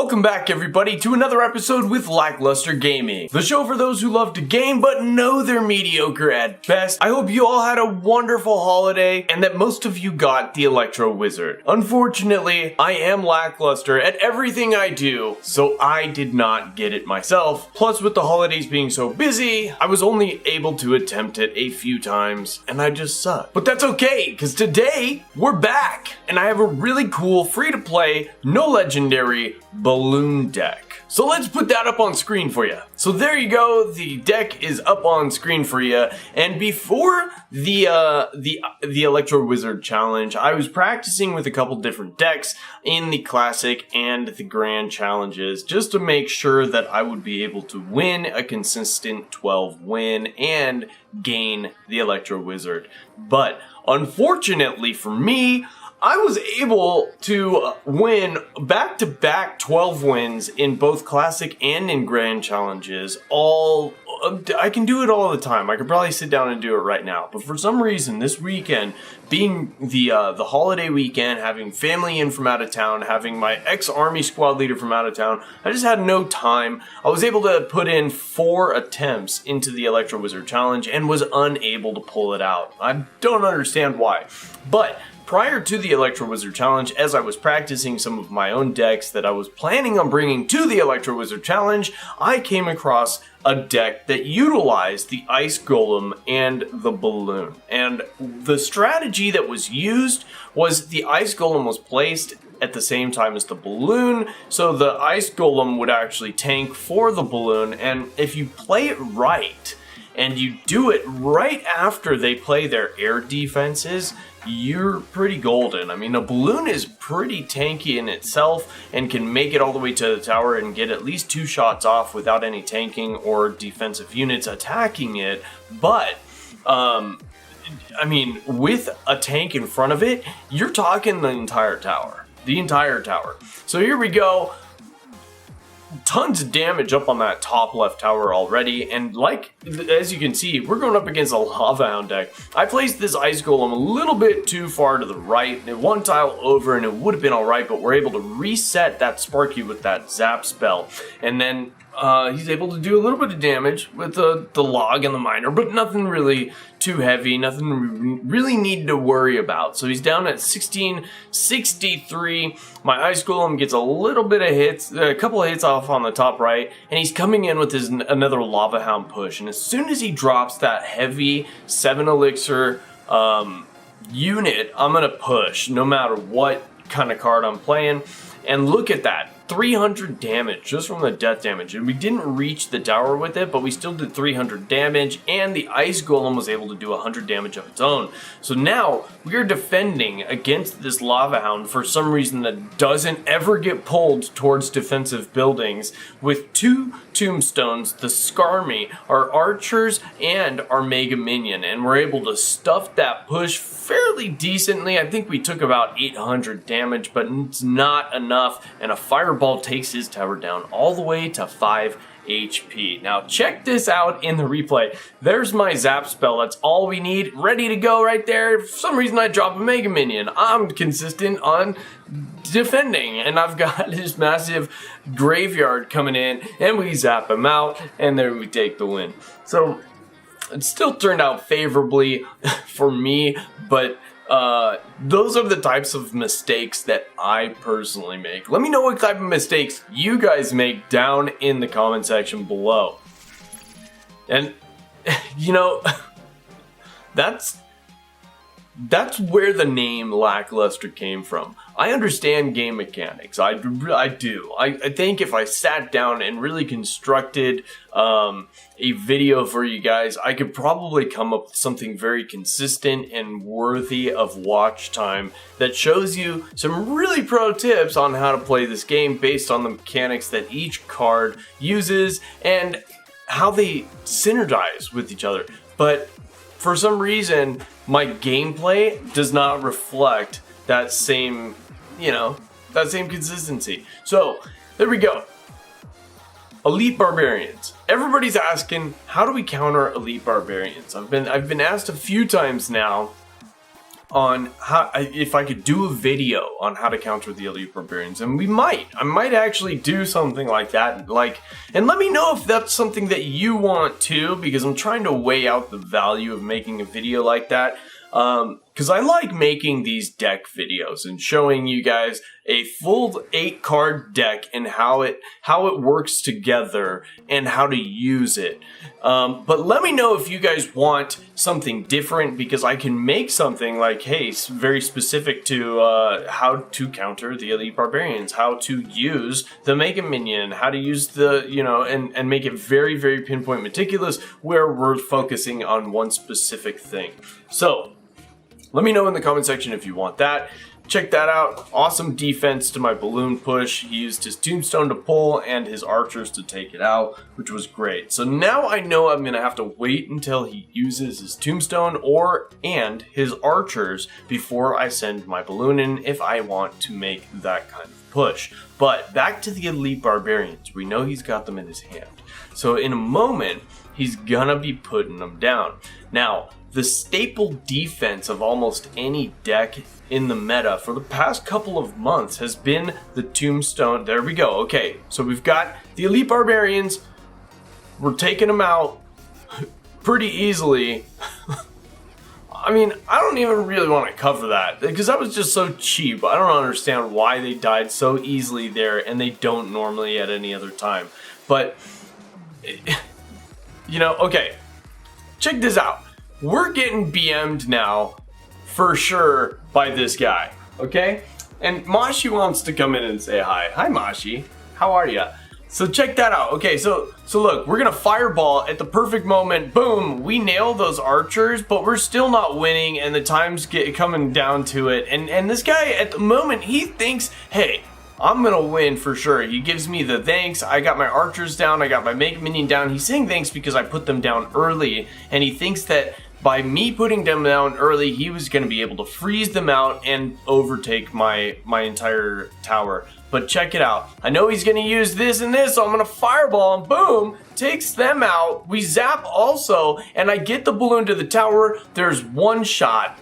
Welcome back, everybody, to another episode with Lackluster Gaming, the show for those who love to game but know they're mediocre at best. I hope you all had a wonderful holiday and that most of you got the Electro Wizard. Unfortunately, I am lackluster at everything I do, so I did not get it myself. Plus, with the holidays being so busy, I was only able to attempt it a few times, and I just suck. But that's okay, because today, we're back, and I have a really cool, free-to-play, no legendary balloon deck. So let's put that up on screen for you. So there you go, the deck is up on screen for you. And before the Electro Wizard challenge, I was practicing with a couple different decks in the classic and the grand challenges just to make sure that I would be able to win a consistent 12 win and gain the Electro Wizard. But unfortunately for me, I was able to win back-to-back 12 wins in both Classic and in Grand Challenges. I can do it all the time. I could probably sit down and do it right now. But for some reason, this weekend, being the holiday weekend, having family in from out of town, having my ex-Army squad leader from out of town, I just had no time. I was able to put in 4 attempts into the Electro Wizard Challenge and was unable to pull it out. I don't understand why. But prior to the Electro Wizard Challenge, as I was practicing some of my own decks that I was planning on bringing to the Electro Wizard Challenge, I came across a deck that utilized the Ice Golem and the Balloon. And the strategy that was used was the Ice Golem was placed at the same time as the Balloon, so the Ice Golem would actually tank for the Balloon, and if you play it right, and you do it right after they play their air defenses, you're pretty golden. I mean, a balloon is pretty tanky in itself and can make it all the way to the tower and get at least 2 shots off without any tanking or defensive units attacking it. But, I mean, with a tank in front of it, you're talking the entire tower. The entire tower. So here we go. Tons of damage up on that top left tower already, and as you can see, we're going up against a Lava Hound deck. I placed this Ice Golem a little bit too far to the right, and 1 tile over, and it would have been alright, but we're able to reset that Sparky with that Zap spell, and then he's able to do a little bit of damage with the Log and the Miner, but nothing really too heavy, nothing really needed to worry about. So he's down at 1663. My Ice Golem gets a little bit of hits, a couple of hits off on the top right, and he's coming in with another Lava Hound push. And as soon as he drops that heavy 7 elixir unit, I'm gonna push no matter what kind of card I'm playing. And look at that. 300 damage just from the death damage, and we didn't reach the tower with it, but we still did 300 damage, and the Ice Golem was able to do 100 damage of its own. So now we are defending against this Lava Hound for some reason that doesn't ever get pulled towards defensive buildings with 2 tombstones, the Skarmy, our archers, and our Mega Minion, and we're able to stuff that push fairly decently. I think we took about 800 damage, but it's not enough, and a Fireball takes his tower down all the way to 5 HP. Now check this out in the replay. There's my Zap spell. That's all we need. Ready to go right there. For some reason I drop a Mega Minion. I'm consistent on defending, and I've got this massive graveyard coming in, and we zap him out, and there we take the win. So it still turned out favorably for me, but those are the types of mistakes that I personally make. Let me know what type of mistakes you guys make down in the comment section below. And, you know, that's where the name Lackluster came from. I understand game mechanics. I do. I think if I sat down and really constructed a video for you guys, I could probably come up with something very consistent and worthy of watch time that shows you some really pro tips on how to play this game based on the mechanics that each card uses and how they synergize with each other. But for some reason, my gameplay does not reflect that same, that same consistency. So, there we go. Elite Barbarians. Everybody's asking, how do we counter Elite Barbarians? I've been asked a few times now, on how, if I could do a video on how to counter the elite barbarians, and I might actually do something like that, and let me know if that's something that you want too, because I'm trying to weigh out the value of making a video like that. Because I like making these deck videos and showing you guys a full 8-card deck and how it works together and how to use it. But let me know if you guys want something different, because I can make something like, hey, very specific to how to counter the elite barbarians, how to use the Mega Minion, how to use the, and make it very, very pinpoint meticulous, where we're focusing on one specific thing. So let me know in the comment section if you want that. Check that out. Awesome defense to my balloon push. He used his tombstone to pull and his archers to take it out, which was great. So now I know I'm gonna have to wait until he uses his tombstone and his archers before I send my balloon in, if I want to make that kind of push. But back to the elite barbarians. We know he's got them in his hand. So in a moment, he's gonna be putting them down. Now, the staple defense of almost any deck in the meta for the past couple of months has been the tombstone. There we go. Okay, so we've got the elite barbarians. We're taking them out pretty easily. I mean, I don't even really want to cover that, because that was just so cheap. I don't understand why they died so easily there, and they don't normally at any other time. But, okay, check this out. We're getting BM'd now, for sure, by this guy, okay? And Moshi wants to come in and say hi. Hi, Moshi. How are ya? So check that out. Okay, so look, we're gonna fireball at the perfect moment. Boom, we nail those archers, but we're still not winning, and the time's coming down to it. And this guy, at the moment, he thinks, hey, I'm gonna win for sure. He gives me the thanks. I got my archers down. I got my Mega Minion down. He's saying thanks because I put them down early, and he thinks that by me putting them down early, he was going to be able to freeze them out and overtake my entire tower. But check it out. I know he's going to use this and this, so I'm going to fireball, and boom, takes them out. We zap also, and I get the balloon to the tower. There's one shot.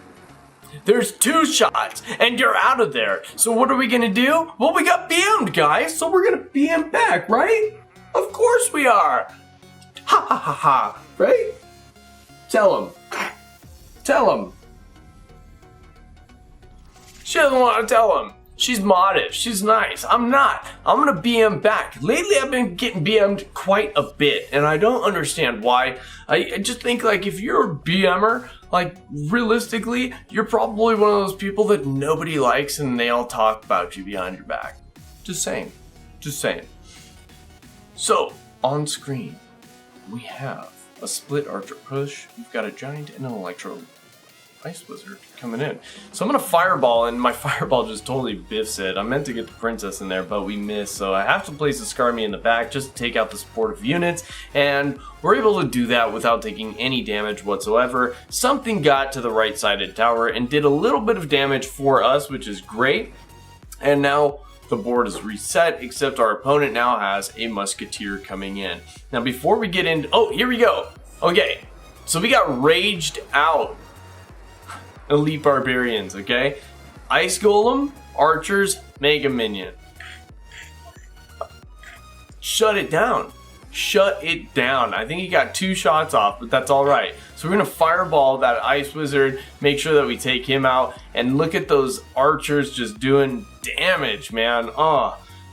There's two shots, and you're out of there. So what are we going to do? Well, we got BM'd, guys, so we're going to BM back, right? Of course we are. Ha ha ha ha, right? Tell him. Tell him. She doesn't want to tell him. She's modest. She's nice. I'm not. I'm going to BM back. Lately, I've been getting BM'd quite a bit, and I don't understand why. I just think, like, if you're a BMer, like, realistically, you're probably one of those people that nobody likes, and they all talk about you behind your back. Just saying. Just saying. So, on screen, we have a split archer push. We've got a giant and an electro ice wizard coming in. So I'm gonna fireball, and my fireball just totally biffs it. I meant to get the princess in there, but we missed. So I have to place a Skarmy in the back just to take out the supportive units, and we're able to do that without taking any damage whatsoever. Something got to the right sided tower and did a little bit of damage for us, which is great. And now the board is reset, except our opponent now has a musketeer coming in. Now before we get into, oh, here we go. Okay, so we got raged out elite barbarians, okay? Ice Golem, archers, Mega Minion. Shut it down. Shut it down. I think he got 2 shots off, but that's all right. So we're gonna fireball that Ice Wizard, make sure that we take him out, and look at those archers just doing damage, man.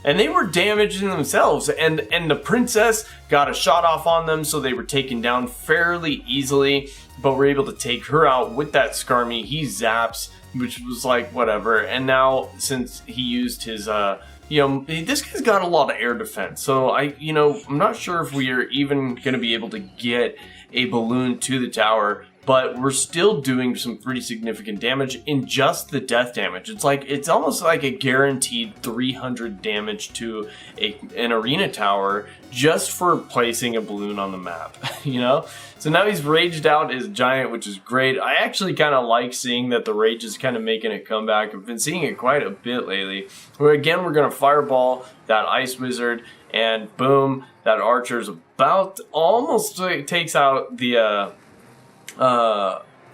And they were damaging themselves, and the princess got a shot off on them, so they were taken down fairly easily, but we're able to take her out with that Skarmy. He zaps, which was like, whatever. And now, since he used his, this guy's got a lot of air defense, so I'm not sure if we are even going to be able to get a balloon to the tower, but we're still doing some pretty significant damage in just the death damage. It's almost like a guaranteed 300 damage to an arena tower just for placing a balloon on the map, So now he's raged out his giant, which is great. I actually kind of like seeing that the rage is kind of making a comeback. I've been seeing it quite a bit lately. Where again, we're going to fireball that Ice Wizard, and boom, that archer's about almost takes out the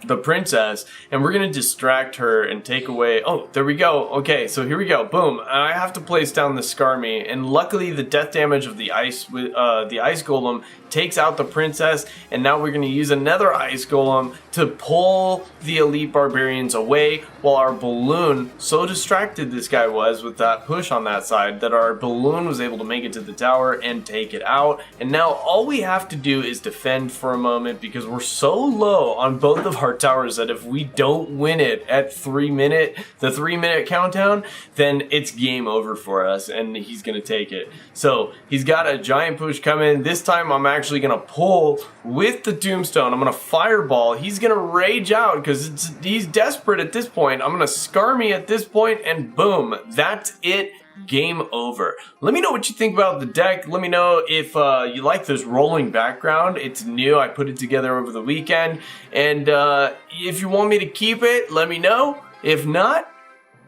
the princess, and we're gonna distract her and take away. Oh, there we go. Okay, so here we go. Boom. I have to place down the Skarmy, and luckily the death damage of the ice golem takes out the princess, and now we're gonna use another ice golem to pull the elite barbarians away, while our balloon, so distracted this guy was with that push on that side, that our balloon was able to make it to the tower and take it out. And now all we have to do is defend for a moment, because we're so low on both of our towers that if we don't win it at the 3-minute countdown, then it's game over for us and he's gonna take it. So he's got a giant push coming. This time I'm actually gonna pull with the tombstone. I'm gonna fireball. He's gonna rage out because he's desperate at this point. I'm gonna Skarmy at this point, and boom, that's it. Game over. Let me know what you think about the deck. Let me know if you like this rolling background. It's new. I put it together over the weekend. And if you want me to keep it, let me know. If not,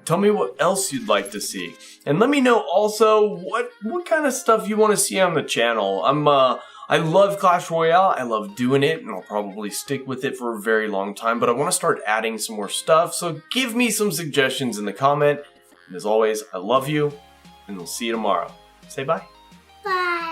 tell me what else you'd like to see. And let me know also what kind of stuff you want to see on the channel. I love Clash Royale. I love doing it, and I'll probably stick with it for a very long time. But I want to start adding some more stuff. So give me some suggestions in the comment. And as always, I love you, and we'll see you tomorrow. Say bye. Bye.